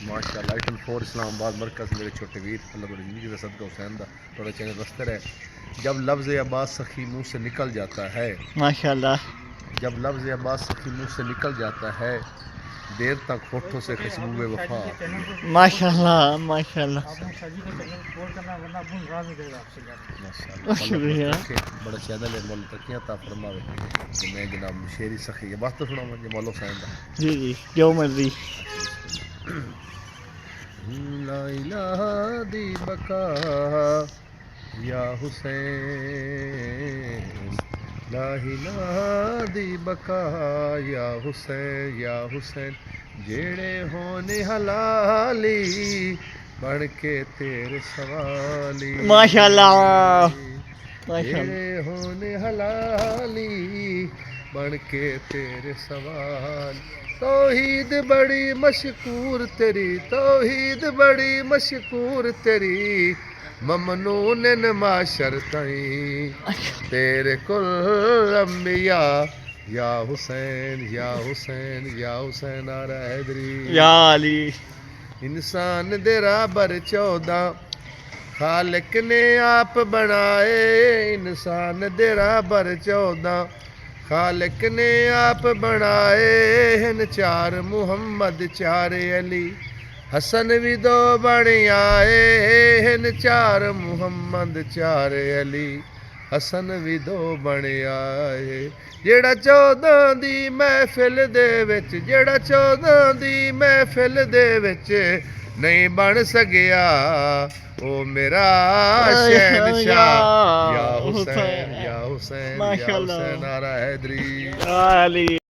ماشاءاللہ 84 اسلام آباد مرکز میرے چھوٹے ویر اللہ تعالی زندگی کا صدقہ حسین دا تھوڑا چینل بستر ہے. جب لفظ عباس سخی منہ سے نکل جاتا ہے ماشاءاللہ جب لفظ عباس سخی منہ سے نکل جاتا ہے دیر تک ہونٹوں سے خوشبو وفا آتی ہے. ماشاءاللہ ماشاءاللہ ماشاءاللہ شکریہ. بڑا چینل ہے مولا ترقیاں عطا فرماوے کہ میں جناب شیری سخی یہ بات تو سنا مجھے مولا حسین دا. جی جی جو مرضی. لا الہ دی بقا یا حسین لا الہ دی بقا یا حسین جیڑے ہونے حلالی بن کے تیرے سوالی ماشاءاللہ ماشاءاللہ. جیڑے ہونے حلالی بن کے تیرے سوال. توحید بڑی مشکور تیری توحید بڑی مشکور تیری ممنون معاشر تائیں تیرے کل انبیاء یا حسین یا حسین یا حسین آرہ حیدری. یا علی. انسان دے رابر 14 خالق نے آپ بنائے انسان دے رابر 14 خالق نے آپ بنائے ہیں 4 محمد 4 علی حسن بھی 2 بن آئے ہیں 4 محمد 4 علی حسن بھی 2 بن آئے. جیڑا 14 دی محفل دے وچ جیڑا 14 دی محفل دے وچ نہیں بن سکیا او میرا شہنشاہ یا حسین یا حسین یا حسین آرہ حیدری. یا علی.